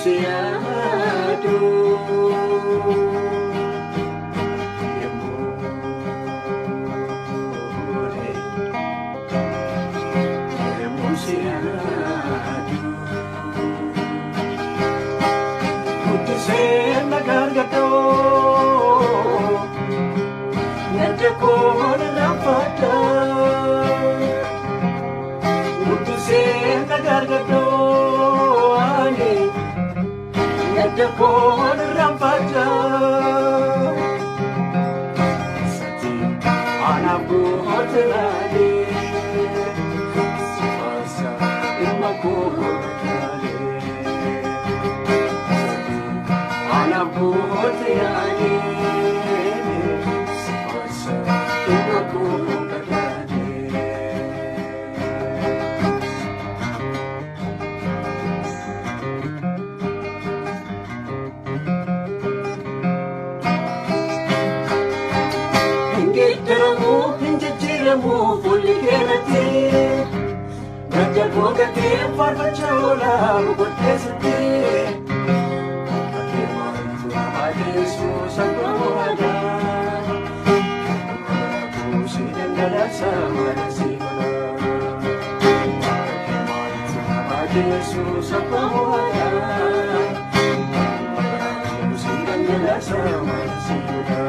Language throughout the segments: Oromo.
Yaadu yemmuu si yaadu guddisee na gargaaruu nyaata koon raafadha guddisee na gargaaruu ani nyaata koon raafadha sati anaaf gootelaalee. Ana buote ani sipasa imaku kadade ingiteramu injitiramu fuligenate Gogate farfachola gotesite Akemantu adesu sakwada Kusi dendala samarasibala Akemantu adesu sakwada Kusi dendala samarasibala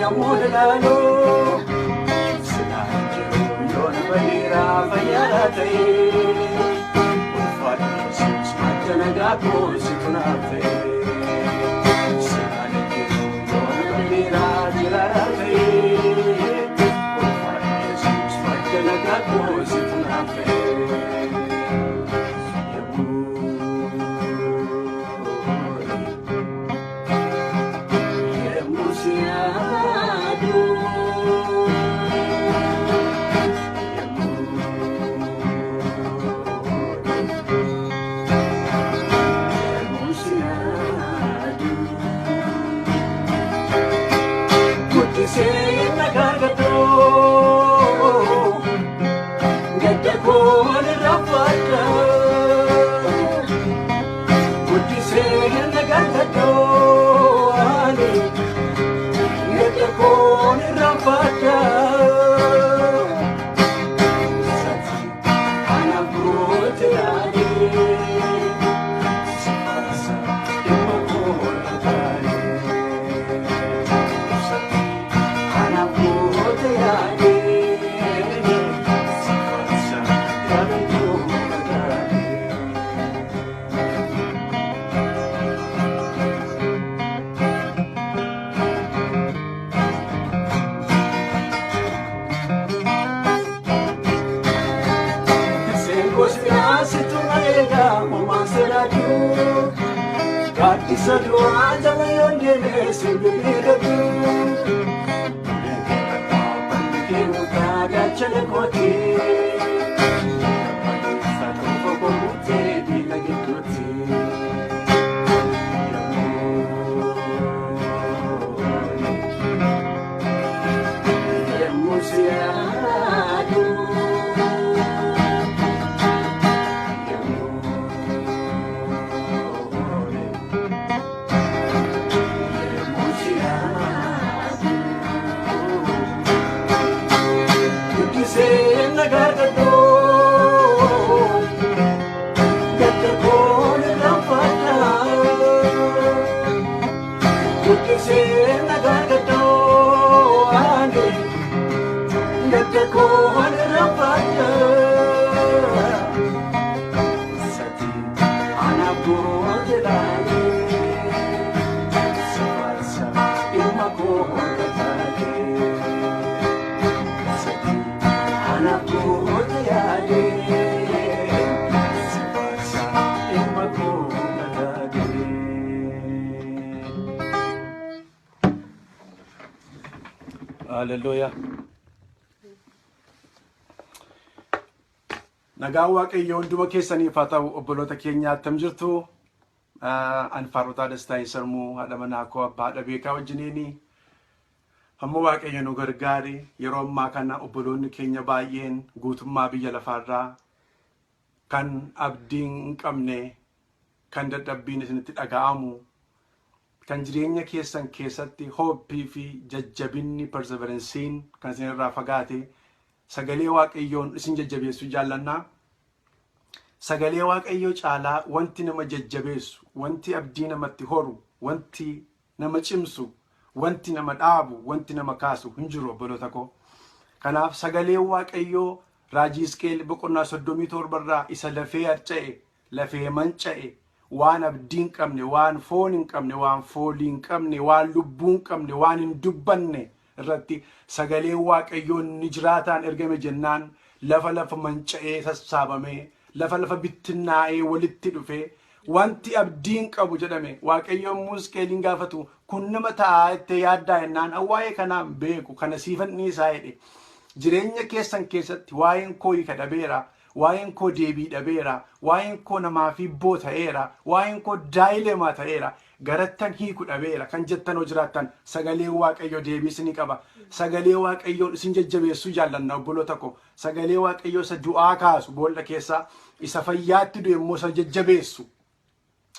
Amoralo Sinajiro yon balira fayarate Ufat sus majanagapo situnafe Sinajiro yon balira dirate Ufat sus majanagapo situnafe Sadwa jalayon dene sindubiradu Pandikin kaga chalakoti Satu pokokute dilagituti Yamusia Hallelujah. Nagaa Waaqayyo hunduma keessaniif haa ta'u obboloota keenya attam jirtu. Ani Faarrotaa Dastaa Sarmuu haadha manaa koo abbaa haadha beekaa wajjiniini. Hamma Waaqayyo nu gargaari yeroo ammaa kana obboloonni keenya baay'een guutummaa biyya lafaarraa kan abdiin hin qabne kan dadhabbiin isinitti dhaga'amu kan jireenya keessan keessatti hooppii fi jajjabinni perseveransiin kan isinirraa fagaate sagalee Waaqayyoon isin jajjabeessu jaallannaa. Sagalee Waaqayyoo caalaa wanti nama jajjabeessu, wanti abdii namatti horu, wanti nama cimsu, wanti nama dhaabu, wanti nama kaasu hin jiru obboloota koo. Kanaaf sagalee Waaqayyoo raajii Hisqeel boqonnaa 37 isa lafee harca'e, lafee manca'e, waan abdii hin qabne, waan foon hin qabne, waan foolii hin qabne, waan lubbuu hin qabne, waan hin dubbanne irratti sagalee Waaqayyoon ni jiraataan ergame jennaan lafa manca'ee sassaabamee lafa bittinnaa'ee walitti dhufee wanti abdii hin qabu jedhame. Waaqayyoon Hisqeeliin gaafatu kun nama ta'a itti yaaddaa jennaan waa'ee kanaan beeku kana siifan dhiisaa jedhe. Jireenya keessan keessatti waa'een koo hiika dhabeera, waa'een koo deebii dhabeera, waa'een koo namaaf hibboo ta'eera, waa'een koo daa'ilemaa ta'eera, garattan hiiku dhabeera kan jettan hoo jiraattan sagalee Waaqayyoo deebii isin qaba. Sagalee Waaqayyoon isin jajjabeessuu jaallanna obboloota koo. Sagalee Waaqayyoo isa du'aa kaasu boolla keessaa, isa fayyaatti du'e immoo isa jajjabeessu,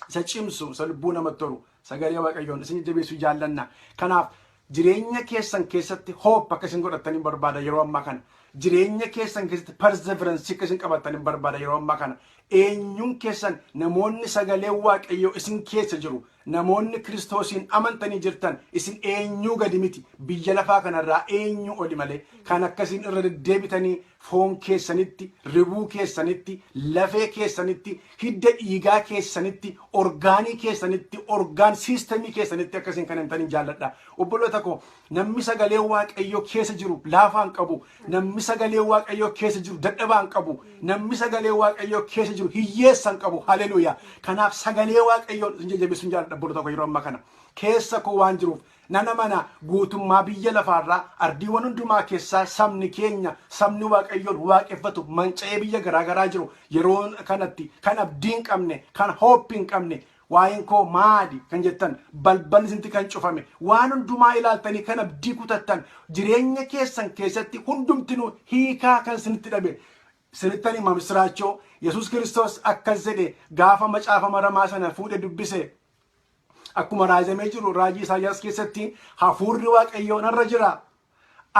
isa cimsu, isa lubbuu namatti toru sagalee Waaqayyoon isin jajjabeessuu jaallanna. Kanaaf jireenya keessan keessatti hoop akka isin godhattanii barbaada yeroo ammaa kana. Jireenya keessan keessatti perseverance akka isin qabattanii barbaada yeroo ammaa kana. Eenyuun keessan namoonni sagalee Waaqayyoo isin keessa jiru, namoonni Kiristoosiin amantanii jirtan isin eenyuu gadi miti. Biyya lafaa kanarraa eenyu oli malee kan akkasiin irra deddeebitanii foon keessanitti, ribuu keessanitti, lafee keessanitti, hidda dhiigaa keessanitti, orgaanii keessanitti, orgaan siistemii keessanitti akkasiin kan hintanii jaalladha. Obboloota koo namni sagalee Waaqayyoo keessa jiru laafaan qabu, namni sagalee Waaqayyoo keessa jiru dadhabaan qabu, namni sagalee Waaqayyoo keessa jiru hiyyeessan qabu. Haleluuyaa. Kanaaf sagalee Waaqayyoo isin jajjabeessuun jaalladha obboloota koo yeroo ammaa kana. Keessa koo waan jiruuf nana mana guutummaa biyya lafaarraa ardiiwwan hundumaa keessaa sabni keenya, sabni Waaqayyoon waaqeffatu manca'ee biyya garaagaraa jiru yeroo kanatti kan abdii hin qabne, kan hooppi hin qabne, waa'een koo maadi kan jettan balballi isinti kan cufame waan hundumaa ilaaltanii kan abdii kutattan jireenya keessan keessatti hundumtinuu hiikaa kan isinitti dhabe. Isinittani misraachoo Yesuus Kiristoos akkas jedhe gaafa macaafa maramaa sana fuudhe dubbise. Akkuma raajamee jiru raajii Isaayyaas keessatti hafuurri Waaqayyoo narra jira,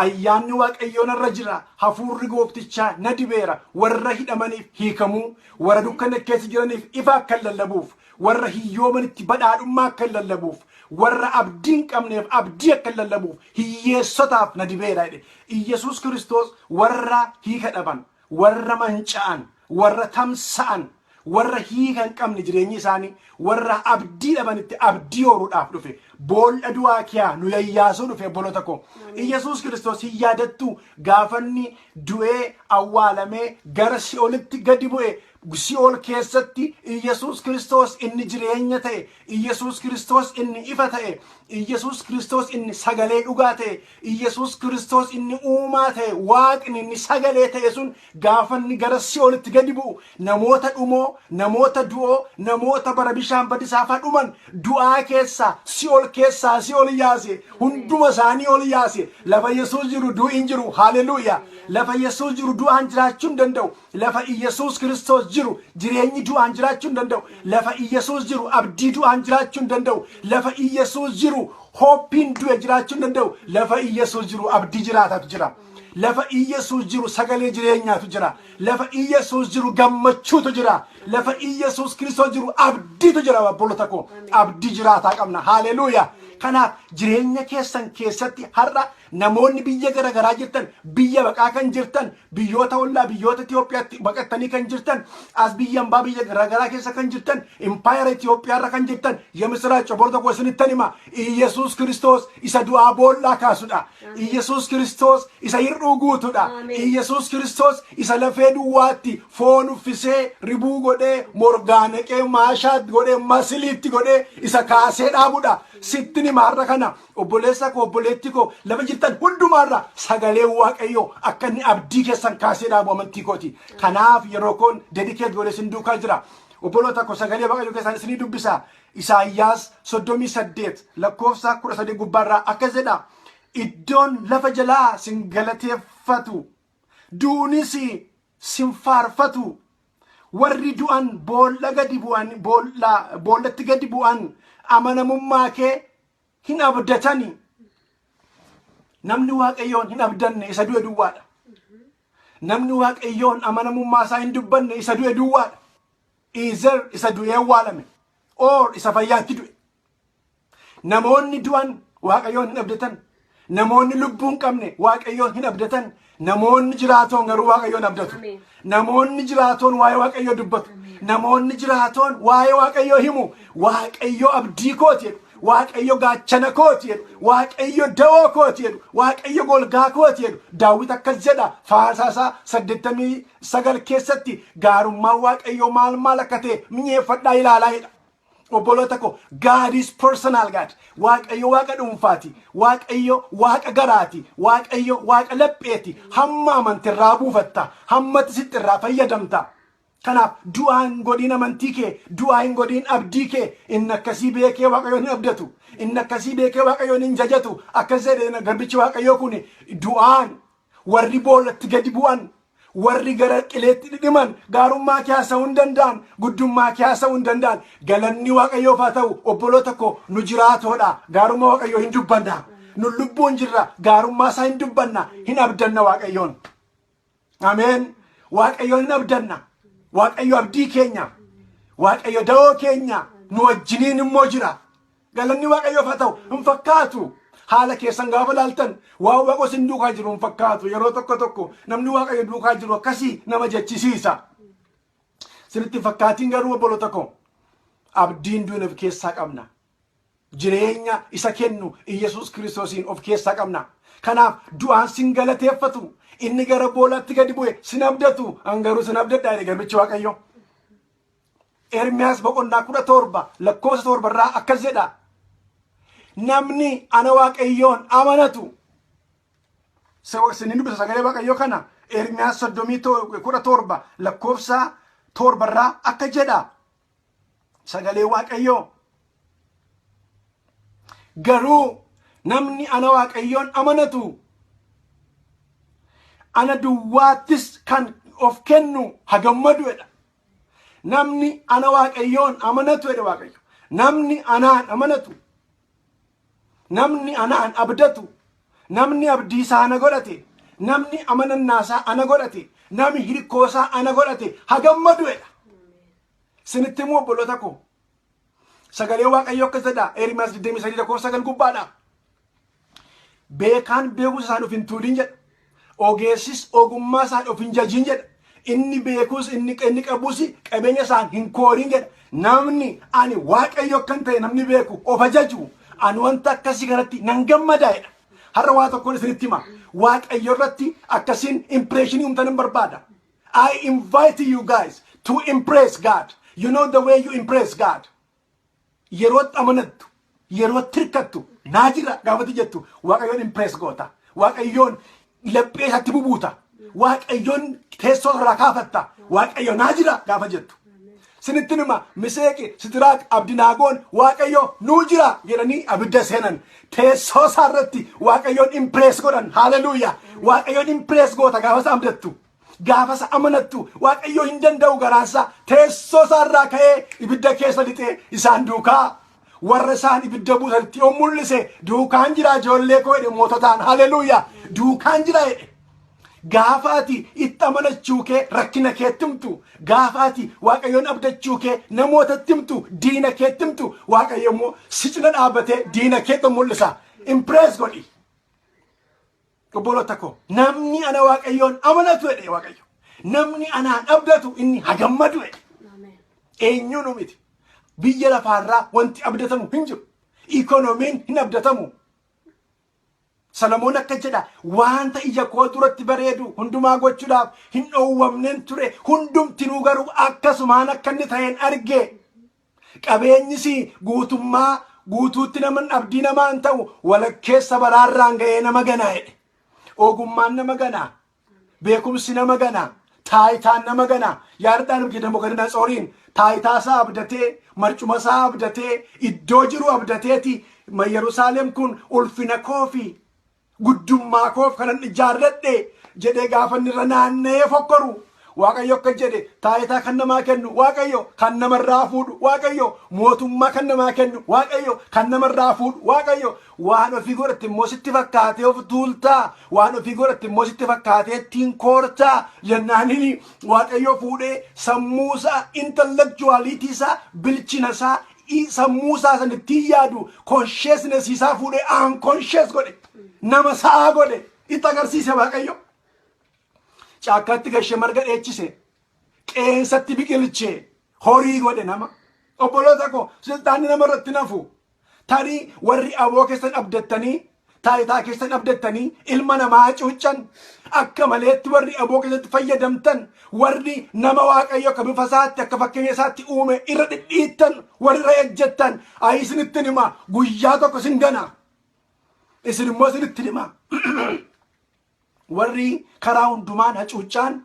ayyaanni Waaqayyoo narra jira, hafuurri gooftichaa na dibeera warra hidhamaniif hiikamuu, warra dukkana keessa jiraniif ifa akka lallabuuf, warra hiyyoomanitti badhaadhummaa akka lallabuuf, warra abdii hin qabneef abdii akka lallabuuf, hiyyeessotaaf na dibeera jedhe. Yesuus Kiristoos warra hiika dhaban, warra manca'an, warra tamsa'an, warra hiika hin qabne jireenyi isaanii, warra abdii dhabanitti abdii horuudhaaf dhufe. Boolla du'aa kiyaa nu yayyaasuu dhufe obboloota koo. Yesuus Kiristoos hin yaadattu gaafanni du'ee awwaalamee gara si'oolitti gadi bu'e Si'ool keessatti Iyesuus Kiristoos inni jireenya ta'e, Iyesuus Kiristoos inni ifa ta'e, Iyesuus Kiristoos inni sagalee dhugaa ta'e, Iyesuus Kiristoos inni uumaa ta'e, Waaqni inni sagalee ta'e sun gaafa inni gara Si'oolitti gadi bu'u namoota dhumoo, namoota du'oo, namoota bara bishaan badisaafaa dhuman du'aa keessaa Si'ool keessaa Si'ool yaase, hunduma isaanii ol yaase. Lafa Yesuus jiru du'i hin jiru. Haleluuyaa. Lafa Yesuus jiru du'aan jiraachuu hin danda'u. Lafa Iyesuus Kiristoos jiru jireenyi du'aan jiraachuu hin danda'u. Lafa Iyesuus jiru abdii du'aan jiraachuu hin danda'u. Lafa Iyesuus jiru hooppiin du'e jiraachuu hin danda'u. Lafa Iyesuus jiru abdii jiraatatu jira. Lafa Iyesuus jiru sagalee jireenyaatu jira. Lafa Iyesuus jiru gammachuutu jira. Lafa Iyesuus Kiristoos jiru abdiitu jira. Obboloota koo abdii jiraataa qabna. Haleluuyaa. Kanaaf jireenya keessan keessatti har'a namoonni biyya garaagaraa jirtan, biyya baqaa kan jirtan, biyyoota ollaa, biyyoota Itoophiyaatti baqattanii kan jirtan, as biyya hambaa biyya garaagaraa keessa kan jirtan, impaayera Itoophiyaarra kan jirtan, የምስራች ቦርቶ ወስንተንማ ኢየሱስ ክርስቶስ isa du'aa boollaa kaasudha. Iyesuus Kiristoos isa hir'uu guutuudha. Iyesuus Kiristoos isa lafee duwwaatti foon uffisee ribuu godhee morgaanaqee maashaatti godhee masiliitti godhee isa kaasee dhaabudha. Sittini maarra kana obboleessa koo obboleetti koo lafa jirtan hundumaarra sagalee waaqayyoo akka inni abdii keessan kaasee dhaabu amantii kooti. Kanaaf yeroo koon dedikeet godhee sin duukaa jira. Obboloota koo sagalee waaqayyoo keessan isinii dubbisa. Isaayyaas 38 lakkoofsa 13 gubbaarraa akkas jedha. Iddoon lafa jalaa sin galateeffatu, duunis sin faarfatu, warri du'an boollatti gadi bu'an amanamummaa kee hin abdatani. Namni waaqayyoon hin abdanne isa du'e duwwaadha. Namni waaqayyoon amanamummaa isaa hin dubbanne isa du'e duwwaadha. Izer isa du'ee awwaalame. Or isa fayyaatti du'e. Namoonni du'an waaqayyoon hin abdatan. Namoonni lubbuu hin qabne waaqayyoon hin abdatan. Namoonni jiraatoon garuu waaqayyoon abdatu. Namoonni jiraatoon waa'ee waaqayyoo dubbatu. Namoonni jiraatoon waa'ee waaqayyoo himu. Waaqayyoo abdii kooti jedhu. Waaqayyo gaachana kooti jedhu. Waaqayyo da'oo kooti jedhu. Waaqayyo golgaa kooti jedhu. Daawit akkas jedha Faarsaa 89 keessatti gaarummaan waaqayyo maal akka ta'e mi'eeffadhaa ilaalaa jedha. Obboloota koo God is personal God. Waaqayyo waaqa dhuunfaati. Waaqayyo waaqa garaati. Waaqayyo waaqa lapheeti. Hamma amantirraa buufatta. Hamma sittirraa fayyadamta. Kanaaf du'aan godhiin amantii kee, du'aan godhiin abdii kee, inni akkasii beekee waaqayyoon hin abdatu. Inni akkasii beekee waaqayyoon hin jajatu. Akkas jedhee garbichi waaqayyoo kun du'aan warri boollatti gadi bu'an, warri gara qileetti dhidhiman gaarummaa kee haasa'uu hin danda'an, guddummaa kee haasa'uu hin danda'an. Galanni waaqayyoof haa ta'u. Obboloota koo nu jiraatoodha. Gaarummaa waaqayyoo hin dubbanna. Nu lubbuun jirra. Gaarummaa isaa hin dubbanna. Hin abdanna waaqayyoon. Ameen. Waaqayyoon hin abdanna. Waaqayyo abdii keenya. Waaqayyo da'oo keenya. Nu wajjiniin immoo jira. Galanni waaqayyoof haa ta'u. Hin fakkaatu. Haala keessan gaafa laaltan waan waaqos hin duukaa jiru hin fakkaatu. Yeroo tokko namni waaqayyo duukaa jiru akkasii nama jechisiisa. Sirriitti fakkaatiin garuu obboloota koo abdiin duun of keessaa qabna. Jireenya isa kennu Iyesuus Kiristoosiin of keessaa qabna. Kanaaf du'aan sin galateeffatu. Inni gara boolaatti gadi bu'e sin abdatu. Angaruu sin abdadhaa jedhe garbichi waaqayyo. Ermiyaas boqonnaa 17 lakkoofsa 7 irraa akkas jedha. Namni ana waaqayyoon amanatu. Sinin dubbisa sagalee waaqayyoo kana. Ermiyaas 17 lakkoofsa 7 irraa akka jedha. Sagalee waaqayyoo. Garuu namni ana waaqayyoon amanatu. Ana duwwaattis kan of kennu hagammadu jedha. Namni ana waaqayyoon amanatu jedha waaqayyo. Namni anaan amanatu. Namni anaan abdatu. Namni abdii isaa ana godhate. Namni amanannaa isaa ana godhate. Namni hirkoo isaa ana godhate hagammadu jedha. Sinitti immoo obboloota koo sagalee waaqayyoo akkas jedha. Ermiyaas 23:9 gubbaadha. Beekaan beekumsa isaan of hin tuudin jedha. Ogeessis ogummaa isaan of hin jajin jedha. Inni beekus inni qabus qabeenya isaan hin koorin jedha. Namni ani waaqayyo kan ta'e namni beeku of ajaju. Ani wanta akkasii kanatti nan gammada jedha. Har'a waa tokkoon isinitti hima. Waaqayyo irratti akkasiin impressionii humtan hin barbaada. I invite you guys to impress God. You know the way you impress God. Yeroo amanattu, yeroo tirkattu, naajira gaafati jettu, Waaqayyoon impress goota. Waaqayyoon laphee isaatti bubuuta. Waaqayyoon teessoo irraa kaafatta. Waaqayyo naajira gaafa jettu. Sinittinuma Miseeqi, Sidiraaq, Abdinaagoon Waaqayyo nuu jira jedhanii abidda seenan. Teessoo isaarratti Waaqayyoon impress godhan. Hallelujah. Waaqayyoon impress goota gaafa isa abdattu. Gaafa isa amanattu Waaqayyo hin danda'u garaansa teessoo isaarraa ka'ee ibidda keessa lixee isaan duukaa warra isaan ibidda buusanitti yoo mul'ise duukaan jira ijoollee koo jedhe moototaan. Hallelujah. Duukaan jira jedhe. Gaafaati itti amanachuu kee rakkina keetti himtu. Gaafaati Waaqayyoon abdachuu kee namootatti himtu, diina keetti himtu. Waaqayyo immoo si cina dhaabbatee diina keetti mul'isa. Impress godhi. Obboloota koo namni ana Waaqayyoon amanatu jedhe Waaqayyo. Namni anaan abdatu inni hagammadu jedhe. Eenyuun miti. Biyya lafaarraa wanti abdatamu hin jiru. Ikoonomiin hin abdatamu. Salamoon akka jedha wanta ija koo duratti bareedu hundumaa gochuudhaaf hin dhoowwamneen ture hundumtinuu garuu akkasumaan akka inni ta'een arge. Qabeenyis guutummaa guutuutti naman abdii namaan ta'u walakkeessa baraarraan ga'ee nama ganaa jedhe. Ogummaan nama ganaa, beekumsi nama ganaa, taayitaan nama ganaa. Yaadadhaan jedhamu gadina tsooriin taayitaa isaa abdatee, marcuma isaa abdatee, iddoo jiru abdateeti. Yerusaalem kun ulfina koofi guddummaa koof kanan ijaarradhe jedhee gaafa inni irra naanna'ee fokkoru. Waaqayyo akka jedhe taayitaa kan namaa kennu Waaqayyo, kan namarraa fuudhu Waaqayyo, mootummaa kan namaa kennu Waaqayyo, kan namarraa fuudhu Waaqayyo. Waan ofii godhatte immoo sitti fakkaatee of tuultaa, waan ofii godhatte immoo sitti fakkaatee ittiin koortaa jennaanini Waaqayyo fuudhee sammuusaa intellectualitii isaa bilchinasaa sammuusaa sanittiin yaadu consciousness isaa fuudhee unconscious godhe, nama sa'aa godhe itti agarsiise Waaqayyo. Caakkaatti gashee marga dheechise, qeensatti biqilchee horii godhe nama. Obboloota koo siltaanni nama irratti nafu. Tarii warri aboo keessan abdattanii, taayitaa keessan abdattanii ilma namaa cuuccan akka maleetti warri aboo keessatti fayyadamtan, warri nama Waaqayyo akka bifa isaatti akka fakkeenya isaatti uume irra dhidhiittan, warri irra ejjettan, ayi isinittin hima guyyaa tokko isin gana. Isin immoo isinittin hima. Warri karaa hundumaan hacuuccaan,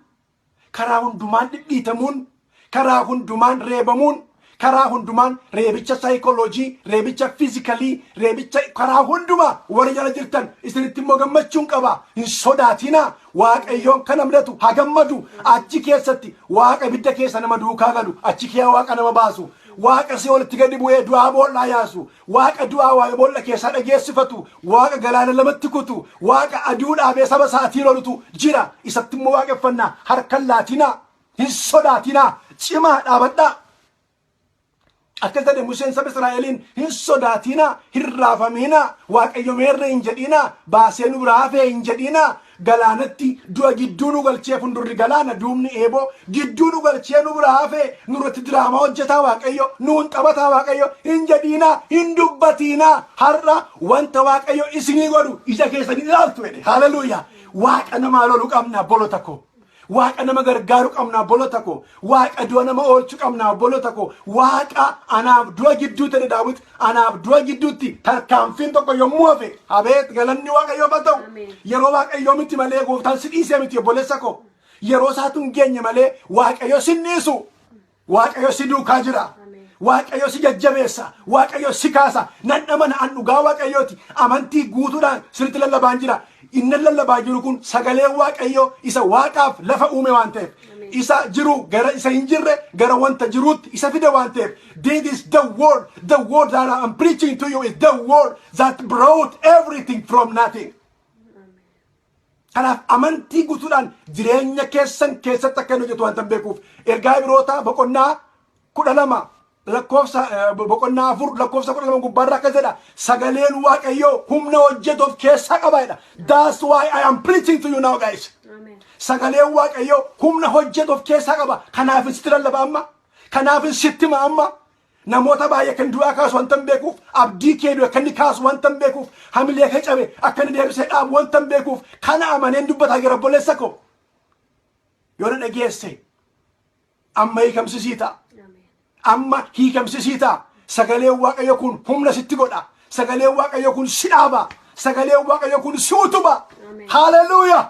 karaa hundumaan dhidhiitamuun, karaa hundumaan reebamuun, karaa hundumaan reebicha saayikooloojii, reebicha fiizikalii, reebicha karaa hundumaa warri jala jirtan isinitti immoo gammachuun qaba. Hin sodaatinaa. Waaqayyoon kan abdatu haa gammadu. Achi keessatti Waaqa ibidda keessa nama duukaa galu, achi keessa Waaqa nama baasu, Waaqa si walitti gadi bu'ee du'aa boollaa yaasu, Waaqa du'aa waa boolla keessaa dhageessifatu, Waaqa galaana lamatti kutu, Waaqa aduu dhaabee saba isaatii lolutu jira. Isatti immoo waaqeffannaa. Harkan laatinaa, hin sodaatinaa, cimaa dhaabadhaa. Akka jedhe Museen saba Israa'eliin hin sodaatinaa, hin raafaminaa, Waaqayyo meerre hin jedhinaa, baasee nu biraa hafee hin jedhinaa. Galaanatti du'a gidduu nu galchee fundurri galaana duubni eeboo gidduu nu galchee nu biraa hafee nurratti diraamaa hojjetaa Waaqayyo, nuun taphataa Waaqayyo hin jedhinaa, hin dubbatinaa. Har'a wanta Waaqayyo isinii godhu ija keessanii ilaaltu jedhe. Hallelujah. Waaqa nama lolu qabna obboloota koo. Waaqa nama gargaaru qabna obboloota koo. Waaqa du'a nama oolchu qabna obboloota koo. Waaqa anaaf du'a gidduu ta'e Daawit anaaf du'a gidduutti tarkaanfiin tokko yommuu hafe abeet galanni Waaqayyoof haa ta'u. Yeroo Waaqayyoo miti malee gooftaan si dhiisee miti obboleessa koo. Yeroo isaatu hin geenye malee Waaqayyo si dhiisu. Waaqayyo si duukaa jira. Waaqayyo si jajjabeessa. Waaqayyo si kaasa. Nan amana an dhugaa Waaqayyooti. Amantii guutuudhaan sirriitti lallabaan jira. Inni lallabaa jiru kun sagalee Waaqayyo isa Waaqaaf lafa uume waan ta'eef, isa jiru gara isa hin jirre gara wanta jiruutti isa fide waan ta'eef. This is the word. The word that I'm preaching to you is the word that brought everything from nothing. Kanaaf amantii guutuudhaan jireenya keessan keessatti akka inni hojjetu waan beekuuf ergaa Ibroota boqonnaa 12 lakkoofsa boqonnaa 4 lakkoofsa 12 gubbaarraa akka jedha sagaleen Waaqayyo humna hojjetuuf keessa qaba jedha. That's why I am preaching to you now guys. Sagaleen Waaqayyo humna hojjetuuf keessa qaba. Kanaaf sitti lallaba amma, kanaaf sitti hima amma. Namoota baay'ee kan du'aa kaasu wanta beekuuf, abdii kee du'e kan kaasu wanta beekuuf, hamilee kee cabe akka inni deebisee dhaabu wanta beekuuf kana amaneen dubbataa jira obboleessa koo. Yoo na dhageesse amma hiikamsisiita. Amma hiikamsisiita. Sagaleen Waaqayyo kun humna sitti godha. Sagaleen Waaqayyo kun si dhaaba. Sagaleen Waaqayyo kun si utuba. Hallelujah.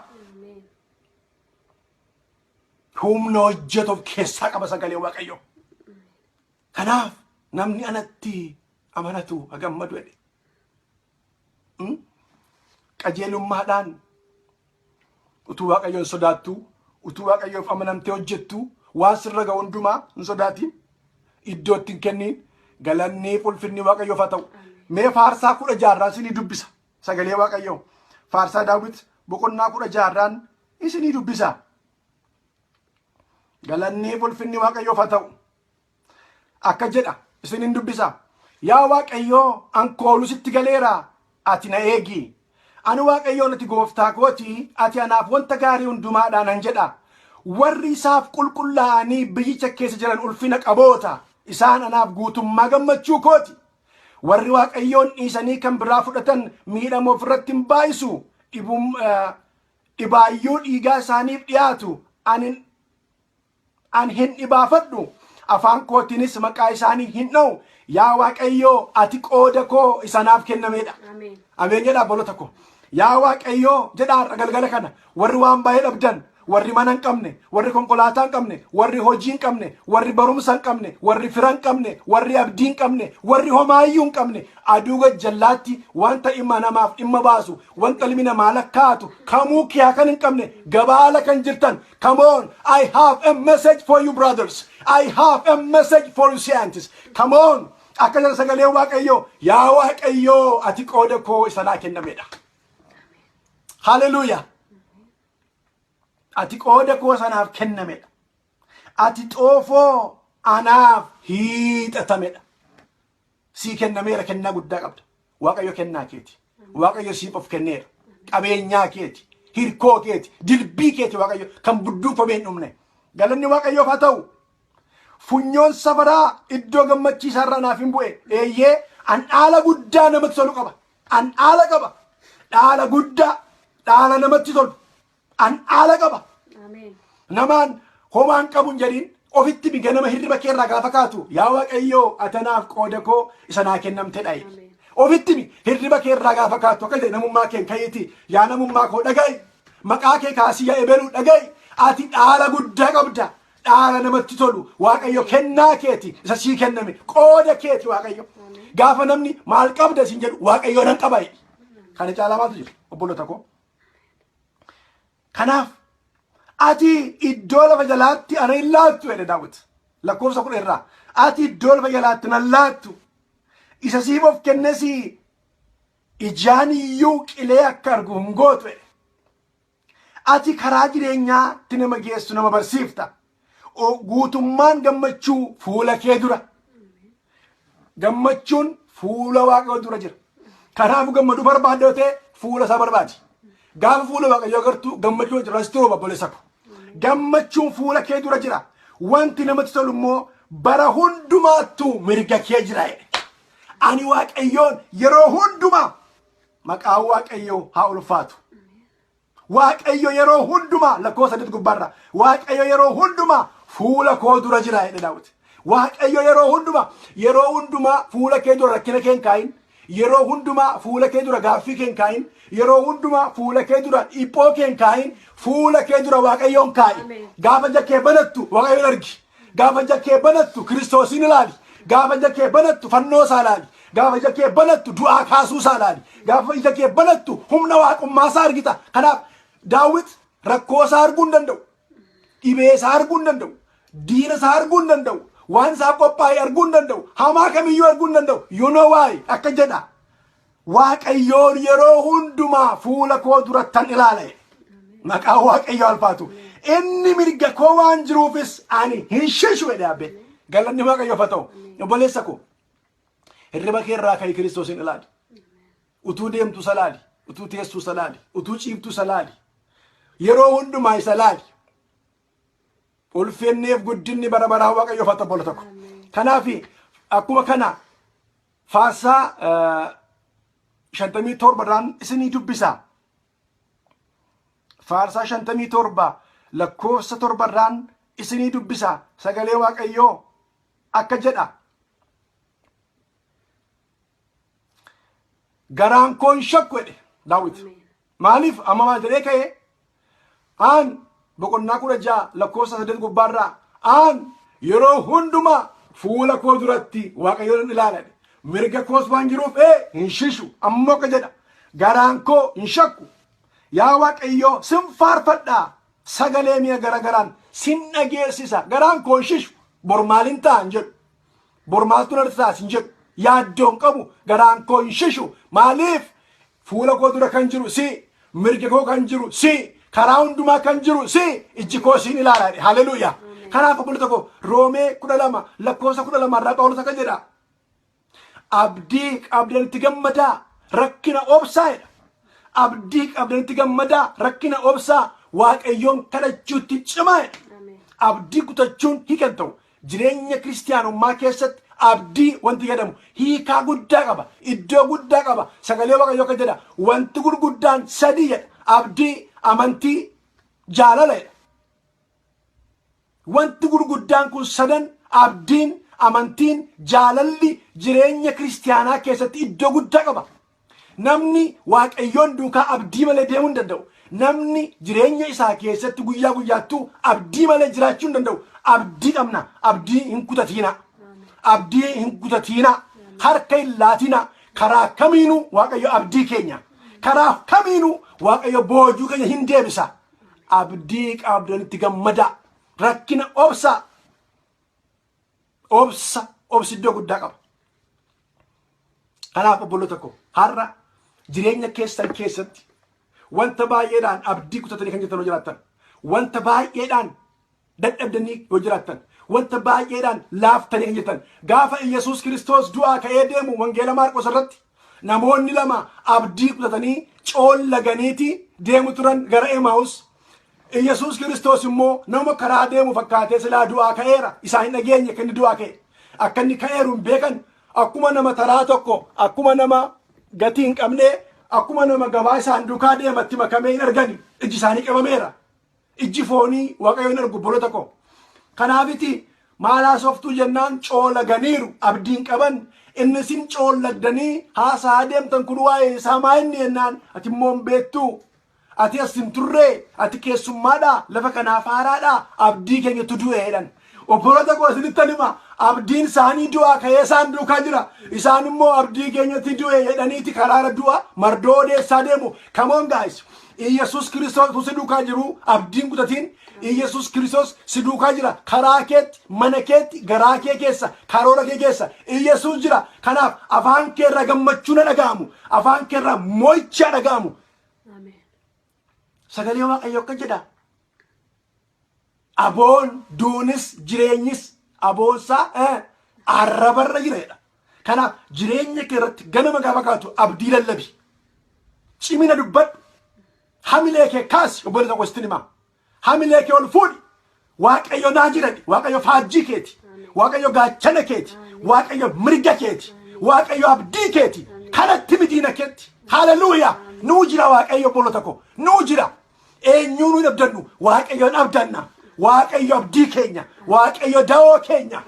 Humna hojjetuuf keessaa qaba sagaleen Waaqayyo. Kanaaf namni anatti amanatu hagammadu jedhe. Qajeelummaadhaan utuu Waaqayyoon sodaattu, utuu Waaqayyoof amanamtee hojjettu, waan sirra ga'u hundumaa hin sodaatin, iddoo ittiin kennin, galannii ulfinni Waaqayyoof haa ta'u. Mee faarsaa 16 isinii dubbisa sagalee Waaqayyoo. Faarsaa Daawit boqonnaa 16 isinii dubbisa. Galannii ulfinni Waaqayyoof haa ta'u. Akka jedha isinin dubbisa. Yaa Waaqayyoo an kooluu sitti galeera ati na eegi. Ani Waaqayyoon ati gooftaa kooti ati anaaf wanta gaarii hundumaadhaan nan jedha. Warri isaaf qulqullaa'anii biyyicha keessa jiran ulfina qaboota. Isaan anaaf guutummaa gammachuu kooti. Warri Waaqayyoon dhiisanii kan biraa fudhatan miidhama ofirratti hin baayisu. Dhibaayyuu dhiigaa isaaniif dhiyaatu. An hin dhibaafadhu. Afaan kootiinis maqaa isaanii hin dha'u. Yaa Waaqayyoo ati qooda koo isanaaf kennameedha. Ameen jedhaa bolota koo. Yaa Waaqayyoo jedhaa galgala kana warri waan baay'ee dhabdan, warri mana hin qabne, warri konkolaataa hin qabne, warri hojii hin qabne, warri barumsa hin qabne, warri fira hin qabne, warri abdii hin qabne, warri homaayyuu hin qabne, aduu gajjallaatti wanta dhimma namaaf dhimma baasu, wanta ilmi namaa lakkaatu, kamuu kiyaa kan hin qabne, gabaala kan jirtan. Come on, I have a message for you brothers. I have a message for you scientists. Come on. Akka jala sagalee Waaqayyoo, yaa Waaqayyoo ati qooda koo isanaa kennameedha. Hallelujah. Ati qooda koo sanaaf kennameedha. Ati xoofoo anaaf hiixatameedha. Sii kennameera, kennaa guddaa qabda. Waaqayyo kennaa keeti. Waaqayyo siif of kenneera. Qabeenyaa keeti, hirkoo keeti, dilbii keeti Waaqayyo kan budduufamee hin dhumne. Galanni Waaqayyoof haa ta'u. Funyoon safaraa iddoo gammachiisaa irra naaf hin bu'e. Eeyyee an dhaala guddaa namatti tolu qaba. An dhaala qaba. Dhaala guddaa, dhaala namatti tolu. An dhaala qaba. Namaan homaan qabu hin jedhin ofitti biga nama hirriba keerraa gaafa kaatu yaa Waaqayyoo atanaaf qooda koo isa naa kennamte dhaye. Ofitti hirriba keerraa gaafa kaatu akka jedhe namummaa kee kayyiti yaa namummaa koo dhaga'i. Maqaa kee kaasii yaa eberuu dhaga'i. Ati dhaala guddaa qabda. Dhaala namatti tolu Waaqayyo kennaa keeti isa sii kenname qooda keeti Waaqayyo. Gaafa namni maal qabda siin jedhu Waaqayyo nan qaba. Kana caalaa maaltu jira obbolota koo. Kanaaf ati iddoo lafa jalaatti ana hin laattu jedhe Daawit. Lakkoofsa 10 irraa ati iddoo lafa jalaatti nan laattu. Isa siif of kennesi ijaan iyyuu qilee akka argu hin gootu jedhe. Ati karaa jireenyaatti nama geessu nama barsiifta. Guutummaan gammachuu fuula kee dura. Gammachuun fuula Waaqayyoo dura jira. Kanaafuu gammaduu barbaadde ta'e fuula isaa barbaadi. Gaafa fuula Waaqayyoo agartu gammachuun jira sitti rooba obboleessa ko. Gammachuun fuula kee dura jira. Wanti namatti tolu immoo bara hundumaattuu mirga kee jira. Ani Waaqayyoon yeroo hundumaa maqaan Waaqayyoo haa ulfaatu. Waaqayyo yeroo hundumaa lakkoofsa 8 gubbaarra Waaqayyo yeroo hundumaa fuula koo dura jira jedhe Daawit. Waaqayyo yeroo hundumaa fuula kee dura rakkina kee hin kaayin. Yeroo hundumaa fuula kee dura gaaffii kee hin kaayin. Yeroo hundumaa fuula kee dura dhiphoo kee hin kaayin. Fuula kee dura Waaqayyoon kaayi. Gaafa jakkee banattu Waaqayyoon argi. Gaafa jakkee banattu Kiristoosin ilaali. Gaafa jakkee banattu fannoo isaa ilaali. Gaafa jakkee banattu du'aa kaasuu isaa ilaali. Gaafa jakkee banattu humna waaqummaa isaa argita. Kanaaf Daawit rakkoo isaa arguu hin danda'u. Dhibee isaa arguu hin danda'u. Diina isaa arguu hin danda'u. Waan isaa qophaa'e arguu hin danda'u. Hamaa kamiyyuu arguu hin danda'u. You know why? Akka jedha. Waaqayyoon yeroo hundumaa fuula koo durattan ilaala. Maqaa Waaqayyoo alfaatu. Inni mirga koo waan jiruufis ani hin shishu jedhe abbe. Galanni Waaqayyoof haa ta'u. Obboleessa koo hirriba keerraa ka'ii Kiristoosin ilaali. Utuu deemtu salaali. Utuu teessu salaali. Utuu ciiftu salaali. Yeroo hundumaa isa laali. Ulfinneef guddinni bara baraa Waaqayyoof haa ta'u obbolota ko. Kanaaf akkuma kana faarsaa 57 irraan isinii dubbisa. Faarsaa 57 lakkoofsa 7 irraan isinii dubbisa sagalee Waaqayyoo akka jedha. Garaan koo hin shakku jedhe Daawit. Maaliif amma maal jedhee ka'e? Aan boqonnaa 16 lakkoofsa 8 gubbaarraa aan yeroo hundumaa fuula koo duratti Waaqayyoon ilaala. Mirga koos waan jiruuf hin shishu. Ammoo akka jedha garaan koo hin shakku. Yaa Waaqayyoo sin faarfadhaa sagalee mi'a garagaraan sin dhageessisa. Garaan koo hin shishu. Bor maaliin ta'an jedhu. Bor maaltu narra taas hin jedhu. Yaaddoon qabu garaan koo hin shishu. Maaliif fuula koo dura kan jiru si, mirga koo kan jiru si, karaa hundumaa kan jiru si, ijji koo siin ilaala. Haleluuyaa. Kanaaf obboloota koo Roomee 12 lakkoofsa 12 irraa Phaawulos akka jedha. Abdii qabdanitti gammadaa rakkina obsaa jedha. Abdii qabdanitti gammadaa rakkina obsaa Waaqayyoon kadhachuutti cimaa jedha. Abdii kutachuun hiikan ta'u jireenya kiristiyaanummaa keessatti abdii wanti jedhamu hiikaa guddaa qaba. Iddoo guddaa qaba. Sagalee Waaqayyoo akka jedha wanti gurguddaan sadii jedha. Abdii, amantii, jaalala jedha. Wanti gurguddaan kun sadan abdiin, amantiin, jaalalli jireenya kiristiyaanaa keessatti iddoo guddaa qaba. Namni Waaqayyoon duukaa abdii malee deemuu hin danda'u. Namni jireenya isaa keessatti guyyaa guyyaattuu abdii malee jiraachuu hin danda'u. Abdii qabna. Abdii hin kutatiina. Abdii hin kutatiina. Harka hin laatina. Karaa kamiinuu Waaqayyo abdii keenya. Karaa kamiinuu Waaqayyo boojuu keenya hin deebisa. Abdii qabdanitti gammadaa. Rakkina obsa. Obsi iddoo guddaa qaba. Kanaaf obboloota koo har'a jireenya keessan keessatti wanta baay'eedhaan abdii kutatanii kan jirtan yoo jiraattan, wanta baay'eedhaan dadhabdanii yoo jiraattan, wanta baay'eedhaan laaftanii kan jirtan, gaafa Yesuus Kiristoos du'aa ka'ee deemu wangeela Maarqos irratti namoonni lama abdii kutatanii coollaganiiti deemu turan gara Emaus. Yesuus Kiristoos immoo nama karaa deemu fakkaatee silaa du'aa ka'eera. Isaan hin dhageenye kan inni du'aa ka'e. Akka inni ka'eeru hin beekan. Akkuma nama taraa tokko, akkuma nama gatii hin qabne, akkuma nama gabaa isaan duukaa deematti makamee hin argani. Iji isaanii qabameera. Iji foonii Waaqayyoon argu obboloota koo. Kanaafiti maalaa softuu jennaan coolaganiiru abdiin qaban. Inni sin coollagdanii haasaa deemtan kun waa'ee isaa maa inni jennaan ati immoo hin beektu. Ati as hin turree, ati keessummaadhaa, lafa kanaaf haaraadhaa, abdii keenyatu du'e jedhan. Obboloota koo isinitti hima abdiin isaanii du'aa ka'ee isaan duukaa jira. Isaan immoo abdii keenyatti du'e jedhaniiti karaara du'a mardoo odeessaa deemu. Come on guys. Yesuus Kiristoos si duukaa jiru abdiin kutatiin. Yesuus Kiristoos si duukaa jira karaa keetti, mana keetti, garaa kee keessa, karoora kee keessa. Yesuus jira. Kanaaf afaan kee irraa gammachuu na dhaga'amu. Afaan kee irraa mo'ichaa dhaga'amu. Sagalee Waaqayyoo akka jedha. Aboon duunis jireenyis aboonsaa arrabarra jireedha. Kanaaf jireenya kee irratti ganama gaafa kaatu abdii lallabi. Cimina dubbadhu. Hamilee kee kaasi obboloota koo sitti himaa. Hamilee kee ol fuudhi. Waaqayyo naa jiradhi. Waaqayyo faajjii keeti. Waaqayyo gaachana keeti. Waaqayyo mirga keeti. Waaqayyo abdii keeti. Kanatti midiina keetti. Haleluuyaa. Nuu jira Waaqayyo obboloota koo. Nuu jira. Eenyuun hin abdannu Waaqayyoon abdanna. Waaqayyo abdii keenya. Waaqayyo da'oo keenya.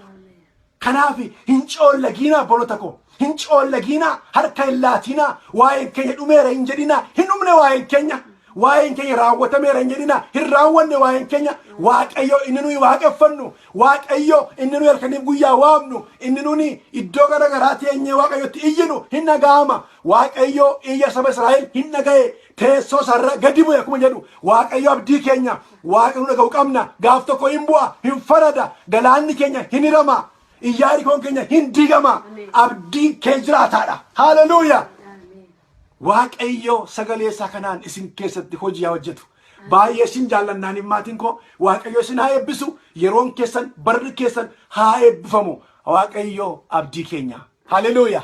Kanaaf hin coollagiinaa obboloota koo. Hin coollagiinaa harka hin laatinaa. Waa'een keenya dhumeera hin jedhinaa. Hin dhumne waa'een keenya. Waa'een keenya raawwatameera hin jedhinaa. Hin raawwanne waa'een keenya. Waaqayyo inni nuyi waaqeffannu. Waaqayyo inni nuyi halkaniif guyyaa waamnu. Inni nuni iddoo garaagaraa teenyee Waaqayyotti iyyinu hin dhaga'ama. Waaqayyo iyya saba Israa'el hin dhaga'e. Teessoo sarara gadi bu'e akkuma jedhu Waaqayyo abdii keenya Waaqayyo dhaga'u qabna. Gaaf tokko hin bu'a, hin farada. Galaanni keenya hin hirama. Iyyaarikoon keenya hin diigama. Abdii kee jiraataadha. Haleluuyaa. Waaqayyo sagalee isaa kanaan isin keessatti hojii haa hojjetu. Baay'ee isin jaallannaan himmaatiin koo Waaqayyo isin haa eebbisu. Yeroon keessan, barri keessan haa eebbifamu. Waaqayyo abdii keenya. Haleluuyaa.